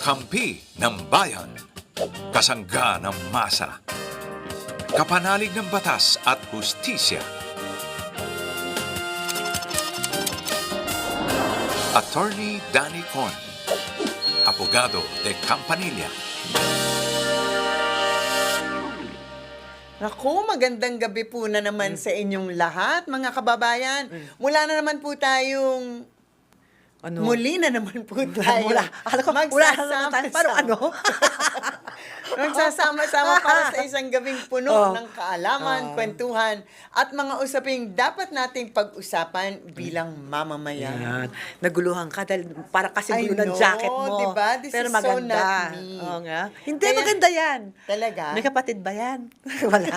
Kakampi ng bayan. Kasangga ng masa. Kapanalig ng batas at hustisya. Attorney Danny Con. Abogado de Campanilla. Naku, magandang gabi po na naman sa inyong lahat, mga kababayan. Mula na naman po tayong muli na naman po tayo. Magsasama-sama para sa isang gabing puno ng kaalaman, kwentuhan, at mga usaping dapat nating pag-usapan bilang mamamayan. Yan. Naguluhan ka dahil para kasi I gulo ng know, jacket mo. diba? This Pero is so maganda. not me. Oo nga. Hindi, Kaya- maganda yan. Talaga? May kapatid ba yan? Wala.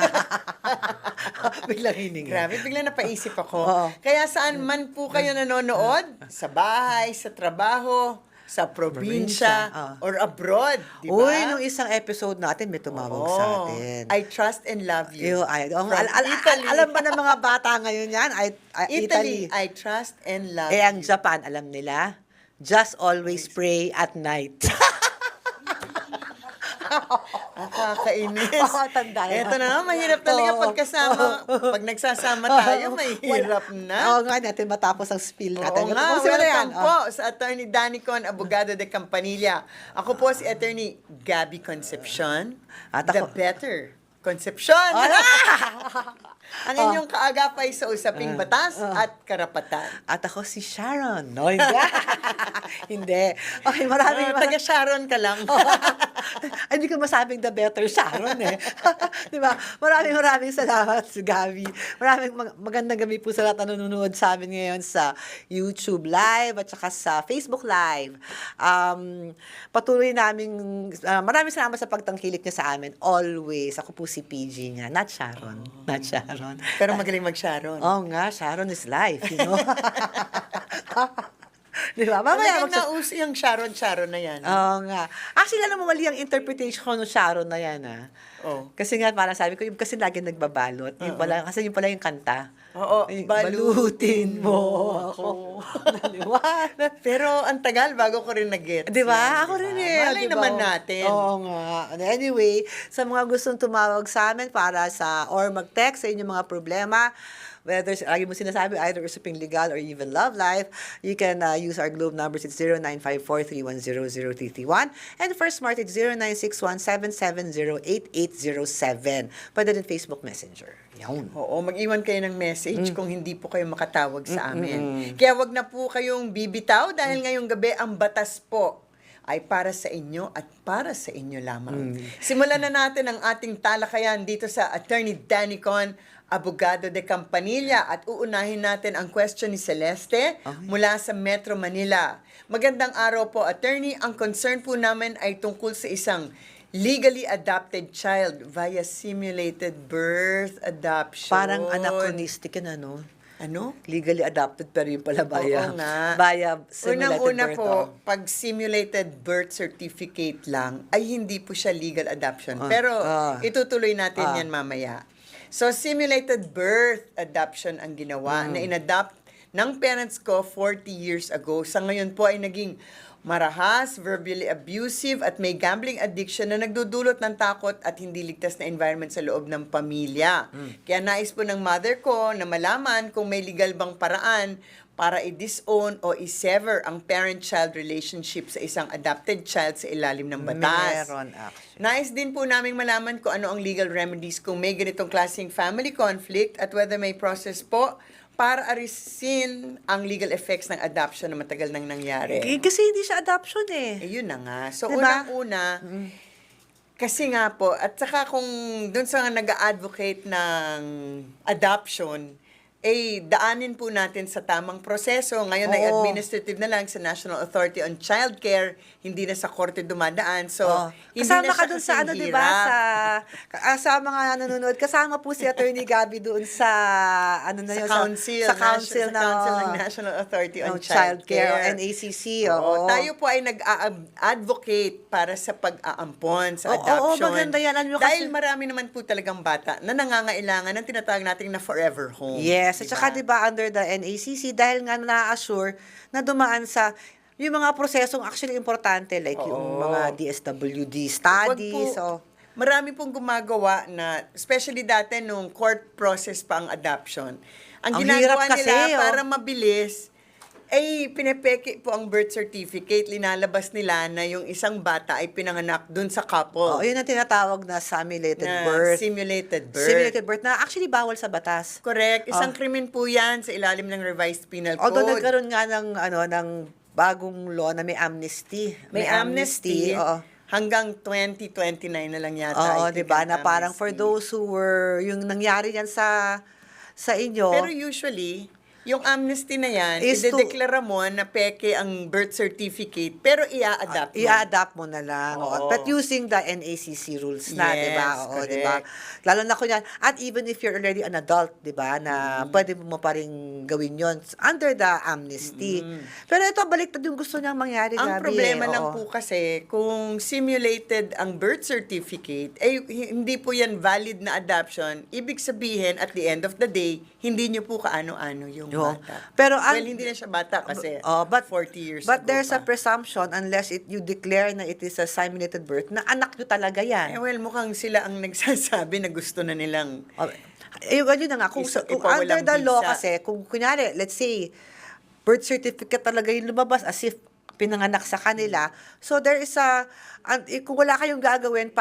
Biglang hininga. Grabe, bigla napaisip ako. Oo. Kaya saan man po kayo nanonood, sa bahay, sa trabaho, sa probinsya, or abroad, di ba? Uy, nung isang episode natin, may tumawag sa atin. I trust and love you. From Italy. Alam ba ng mga bata ngayon yan? Italy. I trust and love Eh, ang you. Japan, alam nila? Just always pray at night. Nakakainis. Oo, tanda yan. Ito na nga, mahirap talaga Oo. pagkasama. Pag nagsasama tayo, mahirap na. Oo nga, natin matapos ang spill natin. Oo nga, Kung sino na yan? welcome po sa Attorney Danny Con, Abogado de Campanilla. Ako po si Attorney Gabby Concepcion, At the ako- better Concepcion. Ang inyong kaagapay sa usaping batas at karapatan. At ako si Sharon. No, hindi. Hindi. Okay, maraming... Taga Sharon ka lang. Ay, hindi ko masabing the better Sharon eh. Di ba? Maraming salamat si Gabi. Magandang gabi po sa lahat na nanonood sa amin ngayon sa YouTube Live at saka sa Facebook Live. Patuloy maraming salamat sa pagtangkilik niya sa amin. Always. Ako po si PG nga. Not Sharon. Not Sharon. Pero magaling mag-Sharon. Oo nga, Sharon is life, you know? Di ba? Mamaya Talagang nauso yung Sharon na yan. Oo nga. Actually, alam mo, mali ang interpretation ko ng Sharon na yan, ah. Oh. Kasi nga, parang sabi ko, yung kasi lagi nagbabalot. Yung pala, kasi yung pala yung kanta. Oo, Ay, balutin mo ako. Naliwanag. Pero ang tagal bago ko rin nag-get. Di yan, ba? Ako di rin ba? eh. Malay di ba? naman natin. Oo nga. And anyway, sa mga gustong tumawag sa amin para or mag-text sa inyong mga problema, whether lagi mo sinasabi, either usaping legal or even love life, you can use our Globe numbers. It's 0954-310-0331. And for Smart, it's 0961-770-8807. Pwede din Facebook Messenger. Yan. Oo, mag-iwan kayo ng message kung hindi po kayo makatawag sa amin. Kaya wag na po kayong bibitaw dahil ngayong gabi ang batas po ay para sa inyo at para sa inyo lamang. Simulan na natin ang ating talakayan dito sa Attorney Danny Con, Abogado de Campanilla, at uunahin natin ang question ni Celeste mula sa Metro Manila. Magandang araw po, Attorney. Ang concern po namin ay tungkol sa isang legally adopted child via simulated birth adoption. Parang anachronistic yan, ano? Ano? Legally adopted, pero yung pala Oo nga. via simulated Unang-una birth. po, pag simulated birth certificate lang, ay hindi po siya legal adoption. Pero itutuloy natin yan mamaya. So, simulated birth adoption ang ginawa na inadopt ng parents ko 40 years ago. Sa ngayon po ay naging marahas, verbally abusive, at may gambling addiction na nagdudulot ng takot at hindi ligtas na environment sa loob ng pamilya. Kaya nais po ng mother ko na malaman kung may legal bang paraan para i-disown o i-sever ang parent-child relationship sa isang adopted child sa ilalim ng batas. Meron, actually. Nais din po naming malaman kung ano ang legal remedies kung may ganitong klaseng family conflict at whether may process po para arisin ang legal effects ng adoption na matagal nang nangyari. Kasi hindi siya adoption eh. Eh, yun na nga. So, Diba? unang-una, kasi nga po, at saka kung dun sa nag-advocate ng adoption, daanin po natin sa tamang proseso. Ngayon ay Oo. administrative na lang sa National Authority on Child Care, hindi na sa korte dumadaan. So, hindi Kasama na ka siya dun sa kasing ano, di ba? Sa mga nanonood, kasama po si Attorney Gabby doon sa ano na sa yun, council, sa council ng National Authority on ng Child Care. NACC. Oo, Oo. tayo po ay nag-advocate para sa pag-aampon sa adoption. Oo, maganda yan. Ano, Dahil kasi- marami naman po talagang bata na nangangailangan ng tinatawag nating na forever home. Yes, at Diba? saka 'di ba under the NACC dahil nga na-assure na dumaan sa yung mga prosesong actually importante, like yung mga DSWD studies. Marami pong gumagawa na, especially dati nung court process pa ang adoption. Ang ginagawa hirap kasi, nila para mabilis, ay pinepeke po ang birth certificate. Linalabas nila na yung isang bata ay pinanganak dun sa couple. Yun ang tinatawag na simulated birth. Simulated birth. Simulated birth na actually bawal sa batas. Correct. Isang krimen po yan sa ilalim ng revised penal code. Although nagkaroon nga ng bagong law na may amnesty. May amnesty. Oo. Hanggang 2029 na lang yata. Oo, di ba? Na parang for those who were, yung nangyari yan sa inyo. Pero usually, yung amnesty na yan, Is idedeklara mo na peke ang birth certificate, pero ia-adapt mo. I-adapt mo na lang. Oo. But using the NACC rules na, Yes, di ba? Oo, di ba? Lalo na kunyan. At even if you're already an adult, di ba, na pwede mo pa rin gawin yon under the amnesty. Pero ito, baliktad yung gusto niyang mangyari, Ang Gabi, problema eh. lang Oo. po kasi, kung simulated ang birth certificate, ay hindi po yan valid na adoption. Ibig sabihin, at the end of the day, hindi nyo po kaano-ano yung bata. Pero well, hindi na siya bata kasi 40 years But ago there's a pa. presumption unless you declare na it is a simulated birth na anak nyo talaga yan. Well, mukhang sila ang nagsasabi na gusto na nilang Yun na nga. Kung under ipawalang the law visa. kasi, kung kunyari, let's say, birth certificate talaga yung lumabas as if pinanganak sa kanila. So there is kung wala kayong gagawin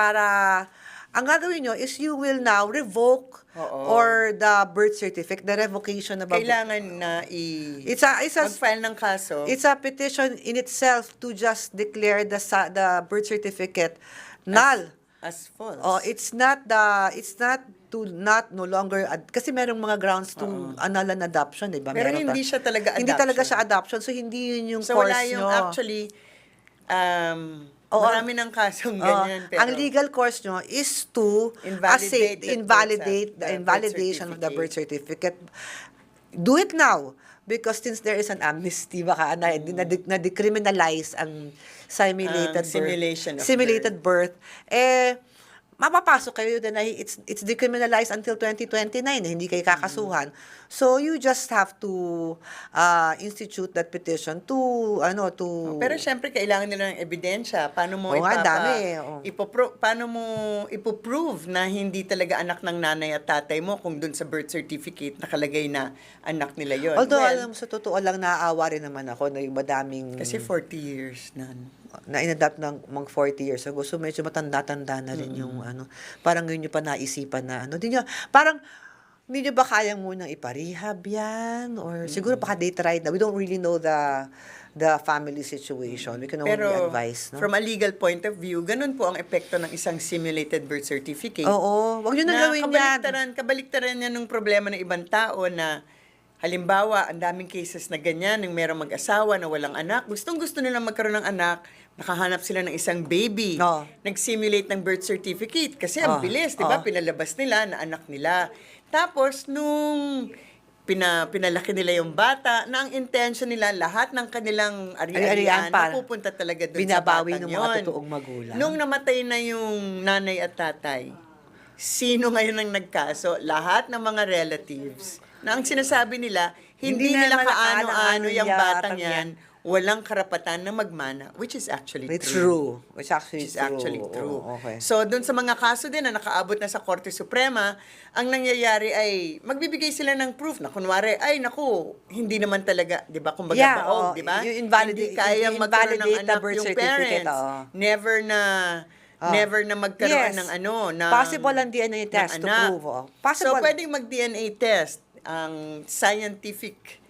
ang gagawin nyo is you will now revoke or the birth certificate, the revocation of kailangan na mag-file ng kaso. It's a petition in itself to just declare the birth certificate null. As false. It's not no longer kasi merong mga grounds to annul an adoption, di ba? Pero hindi siya talaga adoption. Hindi talaga siya adoption, so hindi yun yung So course wala yung nyo. actually marami ng kasong ganyan. Pero ang legal course nyo is to Invalidate the the invalidation of the birth certificate. Do it now. Because since there is an amnesty, baka na-decriminalize ang simulated birth. Mapapasok kayo din na it's decriminalized until 2029 hindi kayo kakasuhan. So you just have to institute that petition to pero syempre kailangan nila ng ebidensya. Paano mo paano mo ipoprove na hindi talaga anak ng nanay at tatay mo kung dun sa birth certificate nakalagay na anak nila yon. Although alam mo, sa totoo lang naaawa rin naman ako na yung madaming kasi 40 years na in-adapt ng mga 40 years ago. So medyo matanda-tanda na rin yung parang ngayon nyo pa naisipan na hindi nyo ba kayang munang iparehab yan? Or siguro baka they tried na. We don't really know the family situation. We can only advise. No? From a legal point of view, ganun po ang epekto ng isang simulated birth certificate. Oo. Wag nyo nang gawin yan. Kabaliktaran yan ng problema ng ibang tao na halimbawa, ang daming cases na ganyan, ng merong mag-asawa na walang anak, gustong-gusto nilang magkaroon ng anak, nakahanap sila ng isang baby, nag-simulate ng birth certificate, kasi ang bilis, di ba? Pinalabas nila na anak nila. Tapos, nung pinalaki nila yung bata, na ang intention nila, lahat ng kanilang ari-arian, napupunta talaga doon sa batang binabawi ng mga totoong magulang. Nung namatay na yung nanay at tatay, sino ngayon ang nagkaso? Lahat ng mga relatives na ang sinasabi nila, hindi nila kaano-ano yung batang yan, walang karapatan na magmana, which is actually true. Which is actually true. Okay. So, dun sa mga kaso din na nakaabot na sa Korte Suprema, ang nangyayari ay, magbibigay sila ng proof na kunwari, ay naku, hindi naman talaga, di ba, kumbaga baog, di ba? Hindi kayang magkaroon ng anak yung parents. Never na magkaroon ng possible ang DNA test to prove. So, pwedeng mag-DNA test. Ang scientific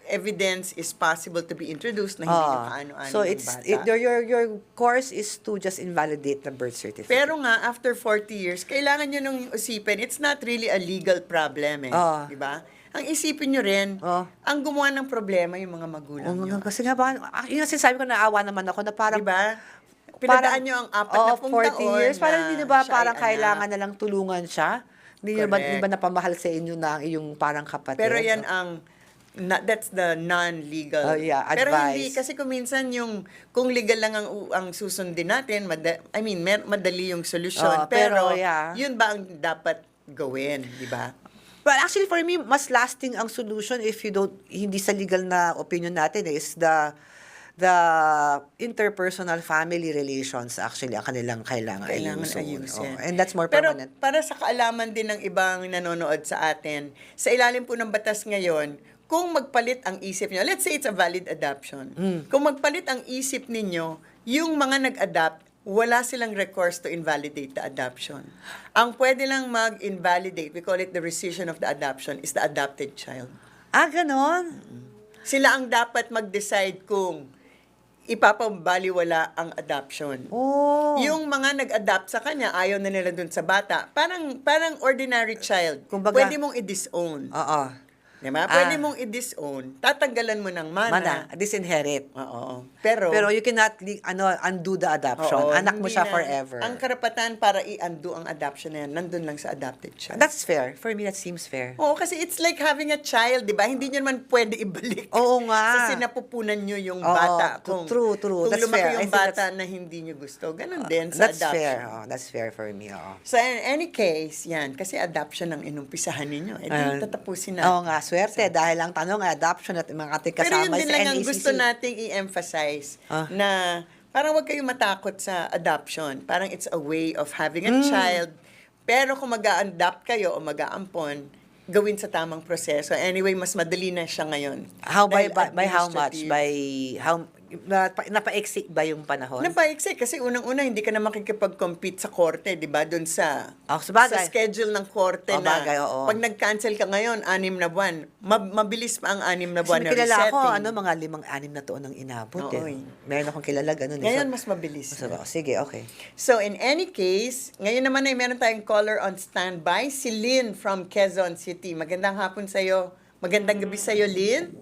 evidence is possible to be introduced na hindi na kaano-ano so ng bata. Your course is to just invalidate the birth certificate. Pero nga, after 40 years, kailangan nyo nung isipin, it's not really a legal problem di ba? Ang isipin nyo rin, ang gumawa ng problema yung mga magulang nyo. Kasi nga ba, yun ang sinasabi ko, naawa naman ako na parang, diba? Pinadaan nyo ang 40 years, parang hindi ba parang ay kailangan na lang tulungan siya? Hindi ba napamahal sa inyo na iyong parang kapatid? Pero yan that's the non-legal. Advice. Pero hindi, kasi kung minsan kung legal lang ang susundin natin, madali yung solusyon. Pero yun ba ang dapat gawin, di ba? Well, actually for me, mas lasting ang solution if hindi sa legal na opinion natin is the interpersonal family relations actually ang kanilang kailangan ayusin. And that's more Pero permanent. para sa kaalaman din ng ibang nanonood sa atin, sa ilalim po ng batas ngayon, kung magpalit ang isip niyo, let's say it's a valid adoption. Kung magpalit ang isip ninyo, yung mga nag-adopt, wala silang recourse to invalidate the adoption. Ang pwede lang mag-invalidate, we call it the rescission of the adoption, is the adopted child. Ganon? Sila ang dapat mag-decide kung ipapabaliwala ang adoption. Oh. Yung mga nag-adopt sa kanya, ayaw na nila dun sa bata. Parang ordinary child. Kumbaga, pwede mong i-disown. Oo. Diba? Pwede mong i-disown. Tatanggalan mo ng mana. Disinherit. Oo. Pero you cannot undo the adoption. oo, Anak mo hindi siya na. forever. Ang karapatan para i-undo ang adoption na yan, nandun lang sa adopted child. That's fair. For me, that seems fair. Oo, kasi it's like having a child, di ba? Hindi nyo naman pwede ibalik. Oo nga. Sa sinapupunan nyo yung Oo, bata. Kung, true. Kung That's lumaki fair. I yung think bata na hindi nyo gusto, ganun din sa That's adoption. fair. That's fair for me. So, in any case, yan. Kasi adoption ang inumpisahan ninyo. Di tatapusin na. Oo nga, swerte. Dahil ang tanong ay adoption at mga ating Pero yun kasama din sa lang ang NACC. gusto nating i-emphasize na parang huwag kayong matakot sa adoption. Parang it's a way of having a child. Pero kung mag-a-adopt kayo o mag-aampon, gawin sa tamang proseso. Anyway, mas madali na siya ngayon. By Dahil how much? administrative. By how napaexit ba yung panahon? Napaiksi kasi unang-una hindi ka na makikipag-compete sa korte, 'di ba? Doon sa Sabagay. sa schedule ng korte na Bagay, oo. pag nag-cancel ka ngayon 6 na buwan, mabilis pa ang 6 na Kasi buwan may na kilala ako, resetting. mga 5-6 na taon ang inabot. Oo, Eh. Meron akong kilala ganun. Ngayon mas mabilis. Sige, okay. So in any case, ngayon naman ay meron tayong caller on standby, si Lynn from Quezon City. Magandang hapon sa iyo. Magandang gabi sa iyo, Lynn.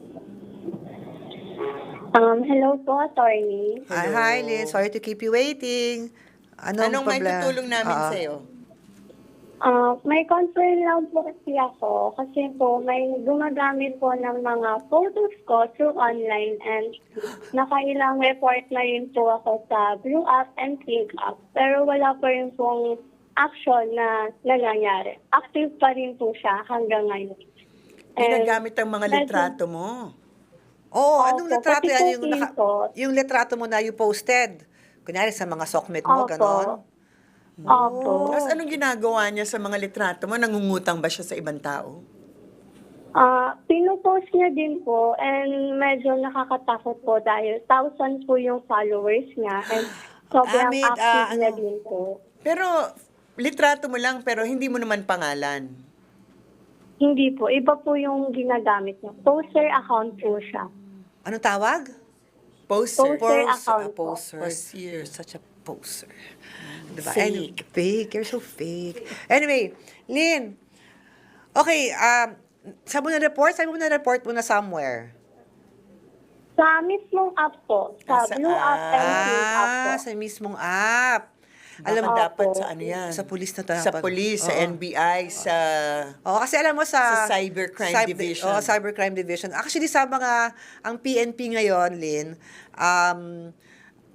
Hello po, attorney. Hi, Lynn. Sorry to keep you waiting. Anong may tutulong namin sa iyo? May concern lang po kasi ako kasi po may gumagamit po ng mga photos ko through online and nakailang report na rin po ako sa Blue App and Pink App pero wala pa rin pong action na nangyayari. Active pa rin po siya hanggang ngayon. Ginagamit ang mga litrato mo. Anong Opo, litrato pati yan? po Yung litrato mo na you posted. Kunyari sa mga sockmate mo, Opo. ganon. Opo. Tapos anong ginagawa niya sa mga litrato mo? Nangungutang ba siya sa ibang tao? Pinupost niya din po and medyo nakakatakot po dahil thousands po yung followers niya and sobrang active niya din po. Pero litrato mo lang pero hindi mo naman pangalan. Hindi po. Iba po yung ginagamit niya. Poster account po siya. Anong tawag? Poster. Poster account po. Poser. Poster. You're such a poser. Diba? Fake. Fake. You're so fake. Anyway, Lynn. Okay, sabi mo na-report mo na somewhere. Sa mismong app po. Sa Sa Blue App and Pink App po. Sa mismong app. Alam mo, Opo. dapat sa ano yan? Sa pulis na Sa police, sa NBI, sa... Kasi alam mo Sa Cybercrime Division. Cybercrime Division. Actually, sa ang PNP ngayon, Lynn,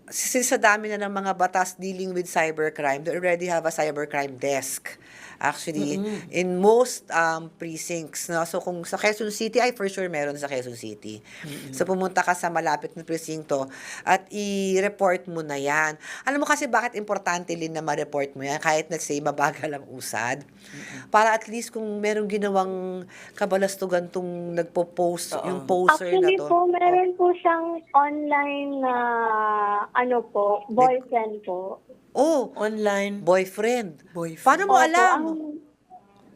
since sa dami na ng mga batas dealing with cybercrime, they already have a cybercrime desk. Actually, in most precincts. No? So, kung sa Quezon City, for sure meron sa Quezon City. So, pumunta ka sa malapit na presinto at i-report mo na yan. Alam mo kasi bakit importante, Lynn, na ma-report mo yan, kahit let's say mabagal ang usad. Para at least kung merong ginawang kabalastugan tong nagpo-post, yung poster na Actually to. po, meron po siyang online na boyfriend po. Online. Boyfriend. Boyfriend. Paano mo Opo, alam?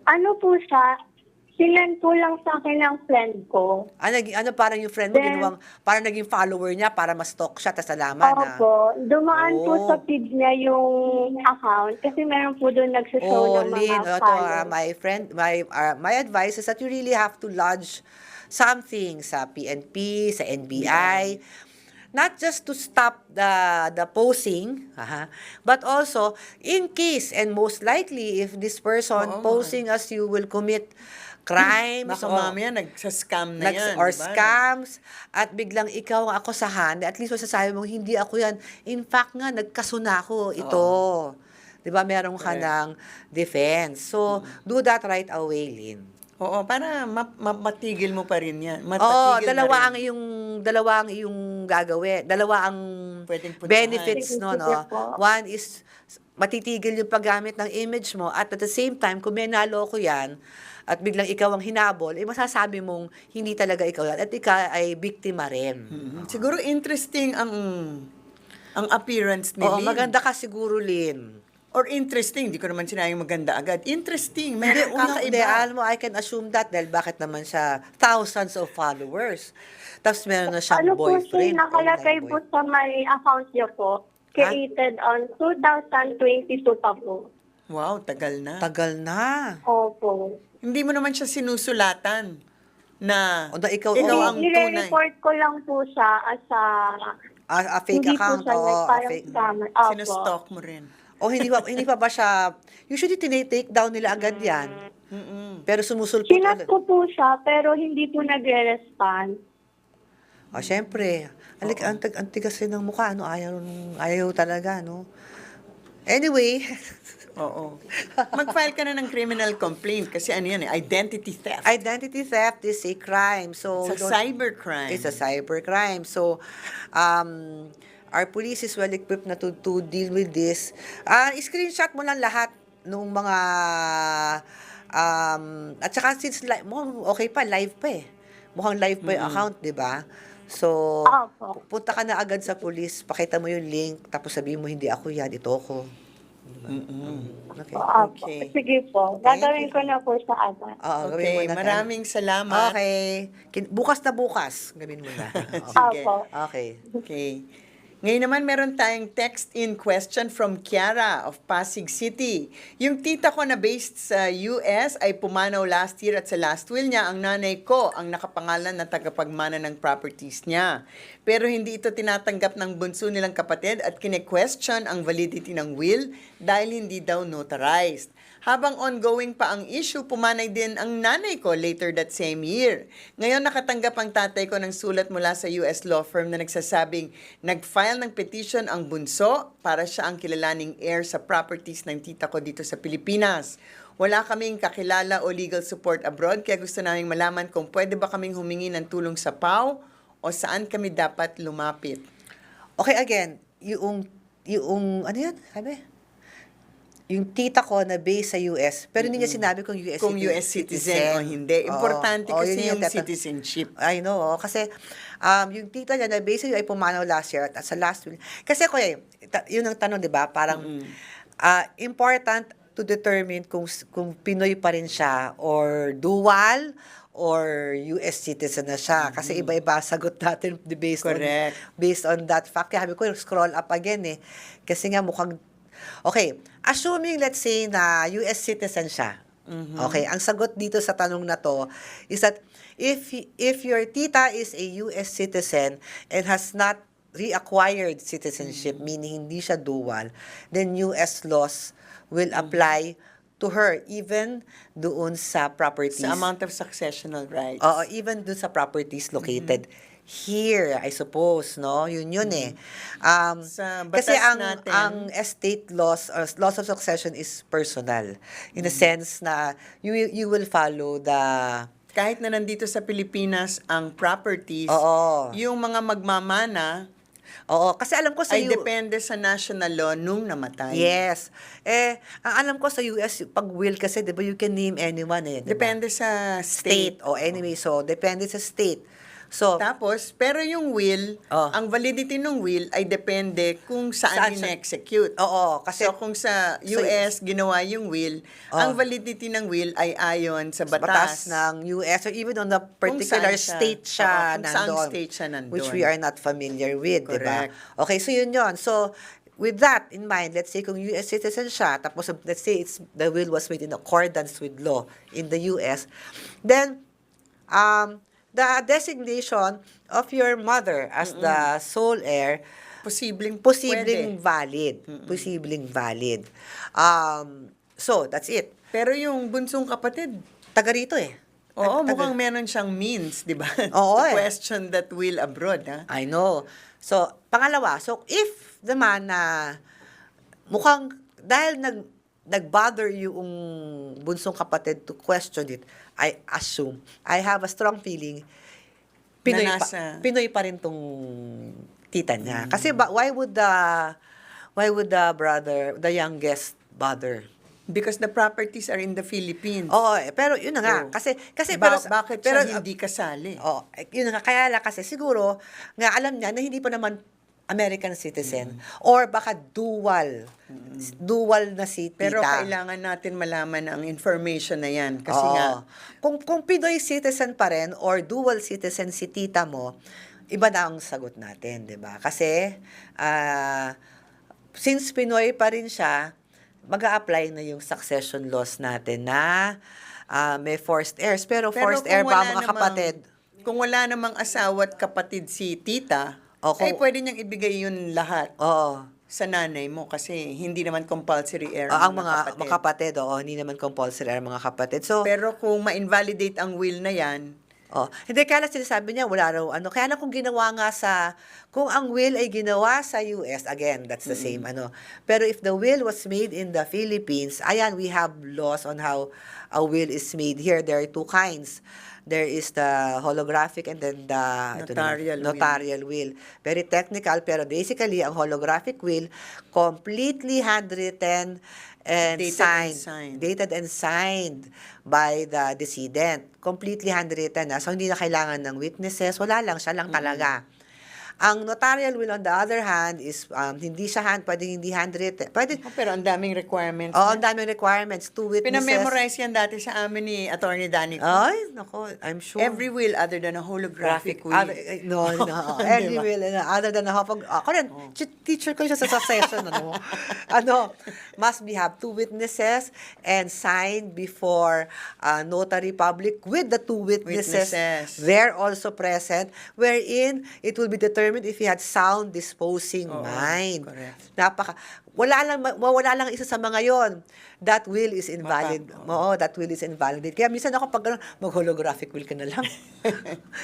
ano po siya, sinend po lang sa akin ng friend ko. Parang yung friend mo, Then, parang naging follower niya para ma-stalk siya, tas nalaman na. Opo, dumaan po Oh. sa feed niya yung account kasi meron po doon nagsushow ng mga Lynn, followers. my friend, my advice is that you really have to lodge something sa PNP, sa NBI, not just to stop the posing, but also in case and most likely if this person posing as you will commit crimes Baka mamaya nagsa-scam na yan. or diba? scams at biglang ikaw ang akusahan, at least masasabi mo hindi ako yan. In fact nga nagkasuna ako ito. 'Di ba? Meron ka ng defense. So do that right away, Lynn. Oo, para matigil mo pa rin yan. Oo, Mapatigil na dalawa ang iyong gagawin. Dalawa ang Pwedeng puntahan. benefits Sige, no, sige no. po. One is matitigil yung paggamit ng image mo at the same time, kung may naloko yan at biglang ikaw ang hinabol, masasabi mong hindi talaga ikaw yan at ikaw ay biktima rin. Siguro interesting ang appearance ni Oo, Lynn. maganda ka siguro, Lynn. Or interesting, di ko naman sinayang maganda agad. Interesting, meron Hindi, kakaiba. alam mo, I can assume that dahil bakit naman siya thousands of followers. Tapos meron na siyang Ano po boyfriend. siya nakalagay online po sa may account niyo po? Created on 2022 pa po. Wow, tagal na. Tagal na. Opo. Hindi mo naman siya sinusulatan na O, na ikaw ang tunay. Nire-report ko lang po siya as A fake hindi account. po siya Oo, a parang fake. scammer. Opo. Sinustalk mo rin. O hindi pa ba siya, usually tinitake down nila agad yan. Pero sumusulpot Chinat ulit. ko po siya, pero hindi po nagre-respond. O, syempre. Ang tigas rin ng mukha, no? Ayaw talaga, no? Anyway, Oo. Mag-file ka na ng criminal complaint kasi ano yan identity theft. identity theft is a crime. So, It's a cybercrime. It's a cybercrime. So, our police is well equipped na to deal with this. Screenshot mo lang lahat nung mga at saka since okay pa, live pa eh. Mukhang live pa yung account, di ba? So, Opo. punta ka na agad sa police, pakita mo yung link, tapos sabihin mo, hindi ako yan, ito ako. Diba? Okay. Opo. Okay. Sige po. Gagawin ko na po sa agad. Oo, gawin mo Okay, na. maraming salamat. Okay. Bukas na bukas, gawin mo na. Sige. Opo. Okay. Okay. Ngayon naman meron tayong text-in question from Kiara of Pasig City. Yung tita ko na based sa US ay pumanaw last year at sa last will niya, ang nanay ko ang nakapangalan na tagapagmana ng properties niya. Pero hindi ito tinatanggap ng bunso nilang kapatid at kine-question ang validity ng will dahil hindi daw notarized. Habang ongoing pa ang issue, pumanay din ang nanay ko later that same year. Ngayon nakatanggap ang tatay ko ng sulat mula sa US law firm na nagsasabing nag-file ng petition ang bunso para siya ang kilalaning heir sa properties ng tita ko dito sa Pilipinas. Wala kaming kakilala o legal support abroad kaya gusto naming malaman kung pwede ba kaming humingi ng tulong sa PAW o saan kami dapat lumapit. Okay, again, yung ano yan? Sabi? Yung tita ko na based sa US, pero hindi niya sinabi kung US Kung US citizen o hindi. Importante Oo, kasi yun yung citizenship. I know, kasi yung tita niya na based sa US ay pumanaw last year at sa last week. Kasi ko yun ang tanong, di ba? Parang important to determine kung Pinoy pa rin siya or dual or US citizen na siya. Kasi iba-iba sagot natin Correct. based on that fact. Kaya sabi ko, scroll up again eh. Kasi nga mukhang okay, assuming let's say na US citizen siya. Okay, ang sagot dito sa tanong na to is that if your tita is a US citizen and has not reacquired citizenship, meaning hindi siya dual, then US laws will apply to her even doon sa properties. Sa amount of successional rights. Oo, even doon sa properties located here, I suppose, no? Yun eh. Sa batas kasi natin- ang estate laws or laws of succession is personal. In a sense na you will follow the Kahit na nandito sa Pilipinas ang properties, Oo. yung mga magmamana Oo, kasi alam ko sa ay depende sa national law nung namatay. Yes. Ang alam ko sa US, pag will kasi, di ba, you can name anyone eh. di ba? Depende sa State. state. O anyway, so, depende sa state. So, Tapos, pero yung will, Oh. ang validity ng will ay depende kung saan Saan siya- in-execute. oo, kasi So, kung sa US ginawa yung will, ang validity ng will ay ayon sa batas batas. ng US or even on the Kung particular saan siya. state siya Oo, kung saan nandun. state siya nandun. Which we are not familiar with, di ba? Correct. Okay, so yun yun. So, with that in mind, let's say kung US citizen siya, tapos let's say the will was made in accordance with law in the US, then, the designation of your mother as the sole heir Posibleng posibleng pwede. valid. Posibleng valid. So, that's it. Pero yung bunsong kapatid, Taga rito eh. oo, Taga- mukhang meron siyang means, di ba? Oo, to eh. question that will abroad, ha? I know. So, pangalawa, so if the man na mukhang, dahil nag-bother yung bunsong kapatid to question it, I assume, I have a strong feeling, Pinoy pa rin tong tita niya. Kasi why would the brother, the youngest, bother? Because the properties are in the Philippines. Oo, pero yun na nga. Oo. Kasi Bakit siya hindi kasali? Oh, yun na nga. Kaya lang kasi siguro, nga alam niya na hindi pa naman American citizen or baka dual na si tita. Pero kailangan natin malaman ang information na yan. Kasi Oo. nga, Kung Pinoy citizen pa rin or dual citizen si tita mo, iba na ang sagot natin, di ba? Kasi, since Pinoy pa rin siya, mag-a-apply na yung succession laws natin na may forced heirs. Pero forced kung heir ba wala mga kapatid? Kung wala namang asawa at kapatid si tita, O, kung- pwede niyang ibigay yun lahat Oo. sa nanay mo kasi hindi naman compulsory heir Ang ang mga kapatid, oo, hindi naman compulsory ang mga kapatid. So, Pero kung ma-invalidate ang will na yan, hindi, kaya lang sinasabi niya, wala raw, kaya lang kung ginawa nga kung ang will ay ginawa sa US, again, that's the same, Pero if the will was made in the Philippines, ayan, we have laws on how a will is made here. There are two kinds. There is the holographic and then the notarial will. Very technical, pero basically, ang holographic will, completely handwritten and dated and signed by the decedent. Completely handwritten. So, hindi na kailangan ng witnesses. Wala lang, siya lang talaga. Ang notarial will, on the other hand, is hindi siya pwedeng hindi handwritten. pero ang daming requirements. Ang daming requirements. 2 witnesses. Pinamemorize yan dati sa amin ni Attorney Danny. Ay, nako, I'm sure. Every will other than a holographic will. No. Every will, other than ako rin, teacher ko siya sa succession, must have 2 witnesses and signed before notary public with the 2 witnesses. They're also present, wherein it will be determined if he had sound disposing mind. Correct. Wala lang isa sa mga yon. That will is invalid. That will is invalid. Kaya minsan ako pag mag-holographic will ka na lang.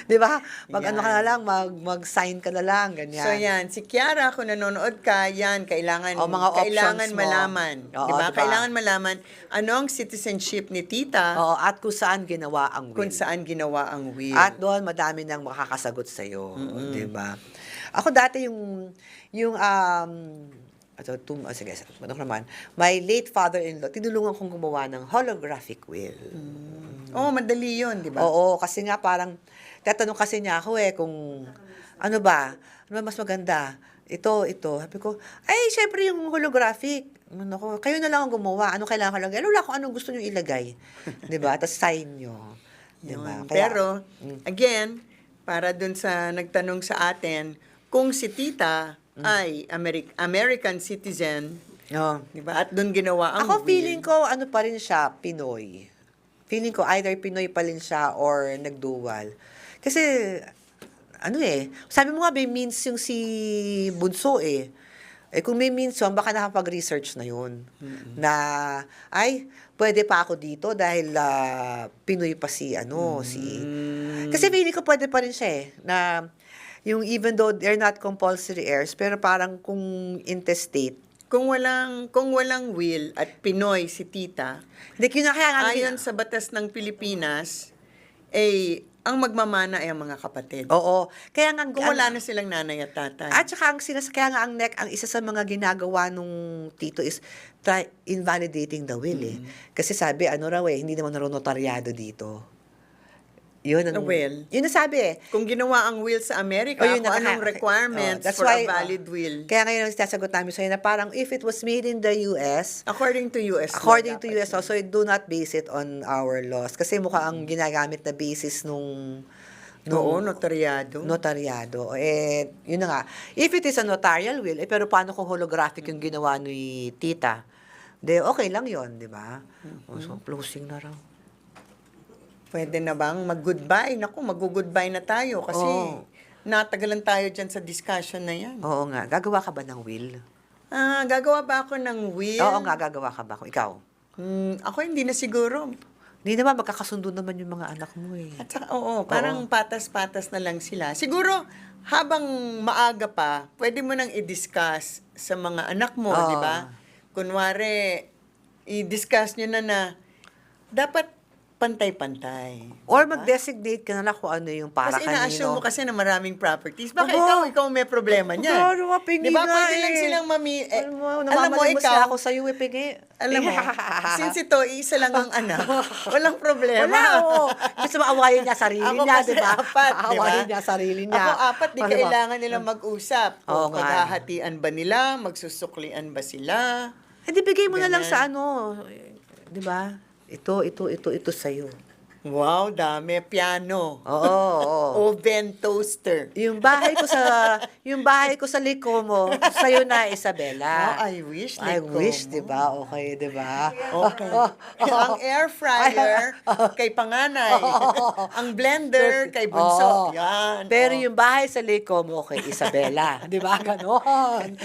'Di ba? Ka na lang, mag-sign ka na lang, ganyan. So yan, si Kiara, kung nanonood ka, yan, kailangan malaman. Oo, diba? diba? Kailangan malaman ano ang citizenship ni tita. At kung saan ginawa ang will. Kung saan ginawa ang will. At doon, madami nang makakasagot sa'yo. Di ba? Ako dati sige, ano naman, my late father-in-law, tinulungan kong gumawa ng holographic will. Madali yun, di ba? Oo, kasi nga parang, tatanong kasi niya ako kung, ano ba mas maganda? Ito. Sabi ko, syempre yung holographic. Kayo na lang ang gumawa. Ano kailangan ko lang? Wala kung anong gusto nyo ilagay. Di ba? Tapos sign nyo. Di ba? Pero, again, para dun sa nagtanong sa atin, kung si tita ay American citizen, di ba? At dun ginawa ang Ako will. feeling ko, pa rin siya, Pinoy. Feeling ko, either Pinoy pa rin siya or nagdual. Kasi, sabi mo nga, may means yung si Bunso kung may means yun, baka nakapag-research na yun. Na, pwede pa ako dito dahil Pinoy pa kasi feeling ko pwede pa rin siya na, yung even though they're not compulsory heirs, pero parang kung intestate, kung walang will at Pinoy si tita, ayon sa batas ng Pilipinas, ang magmamana ay ang mga kapatid. Oo. Kaya nga, kung wala na silang nanay at tatay. At saka kaya nga ang isa sa mga ginagawa nung tito is invalidating the will Kasi sabi, hindi naman notaryado dito. Yun ang will. Yun ang sabi Kung ginawa ang will sa Amerika, kung anong requirements for a valid will. Kaya ngayon ang sasagot namin sa'yo na parang if it was made in the US, according to US law, so do not base it on our laws. Kasi mukha ang ginagamit na basis nung notaryado. Yun na nga. If it is a notarial will, pero paano kung holographic yung ginawa ni tita? Okay lang yun, di ba? So, closing na raw. Pwede na bang mag-goodbye? Naku, mag-goodbye na tayo kasi natagalan tayo dyan sa discussion na yan. Oo nga. Gagawa ka ba ng will? Gagawa ba ako ng will? Oo nga, gagawa ka ba? Ikaw? Ako hindi na siguro. Hindi naman, magkakasundo naman yung mga anak mo At saka, parang patas-patas na lang sila. Siguro, habang maaga pa, pwede mo nang i-discuss sa mga anak mo, di ba? Kunwari, i-discuss nyo na dapat pantay-pantay. Or mag-designate ka na lang kung ano yung para Kasi kanino. ina-assume mo kasi na maraming properties. Baka Aba. ikaw may problema niyan. Ano, mapingi Di ba? nga Pwede lang eh. silang Alam mo, alam mo, namamalimos ikaw, ako sa'yo, pingi. alam mo, since ito, isa lang ang anak, walang problema. Wala, oo. Gusto mo awayin niya sarili Ako niya, kasi di ba? apat, di ba? Awayin niya sarili niya. Ako apat, di Ano ba? kailangan nilang mag-usap. Oo Kung nga. maghahatian ba nila, magsusuklian ba sila. Hindi, bigay mo na lang Ganyan. sa ano, di ba? Ito sa'yo. Wow, dami. Piano. Oo. Oven toaster. Yung bahay ko sa Licomo, sa'yo na, Isabela. Oh, I wish, I Licomo. wish, di ba? Okay, di ba? Okay. Ang air fryer kay panganay. Ang blender kay bunso. Oo. Yan. Pero oh. yung bahay sa Licomo kay Isabela. Di ba? Ganon.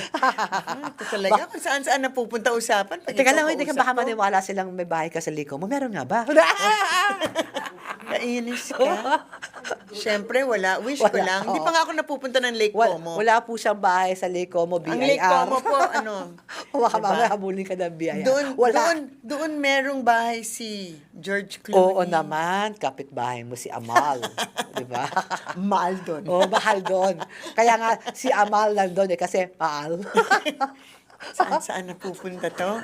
Ito talaga, kung saan-saan napupunta usapan. Pag Teka ikaw lang, hindi ka kausap baka ko. maniwala silang may bahay ka sa Licomo. Meron nga ba? Kainis ka. Siyempre, wala. Wish ko Wala, lang. Hindi pa nga ako napupunta ng Lake Como. Wala po siyang bahay sa Lake Como, BIR. Ang Lake Como po, ano? Baka diba? mamaya habulin ka ng BIR. Wala. Doon merong bahay si George Clooney. Oo naman, kapitbahay mo si Amal. Di ba? Mahal doon. Oo, mahal doon. Kaya nga, si Amal lang doon kasi mahal. Saan napupunta to?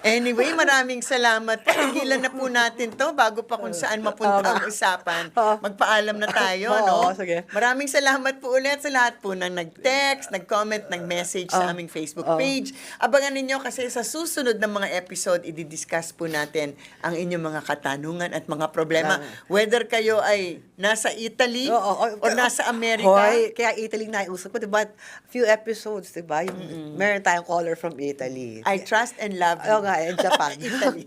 Anyway, maraming salamat po. Tigilan na po natin to bago pa kung saan mapunta ang usapan. Magpaalam na tayo, no? Oo, sige. Maraming salamat po ulit sa lahat po ng nag-text, nag-comment, nag-message sa aming Facebook page. Abangan ninyo kasi sa susunod na mga episode, i-discuss po natin ang inyong mga katanungan at mga problema. Whether kayo ay nasa Italy or nasa Amerika. Hoy, kaya Italy na iusap ko, diba? Few episodes, diba? Yung, meron tayong caller from Italy. I trust and love you. Oo nga, in Japan. Italy.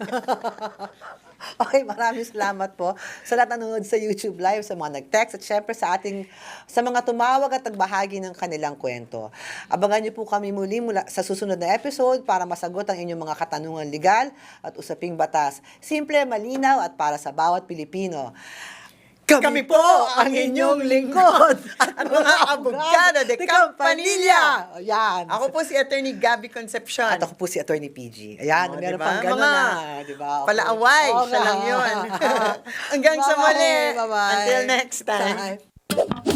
Okay, maraming salamat po sa lahat na nanonood sa YouTube Live, sa mga nag-text, at syempre sa mga tumawag at nagbahagi ng kanilang kwento. Abangan niyo po kami muli mula sa susunod na episode para masagot ang inyong mga katanungan legal at usaping batas. Simple, malinaw at para sa bawat Pilipino. Kami po ang inyong lingkod at mga abogado de Campanilla. Ayan. Ako po si Attorney Gabby Concepcion. At ako po si Attorney PG. Ayan, Oh, meron diba? pang gano'n Mga na. Diba? Okay. palaaway, Oo siya nga. lang yun. Hanggang sa muli. Bye-bye. Until next time. Bye.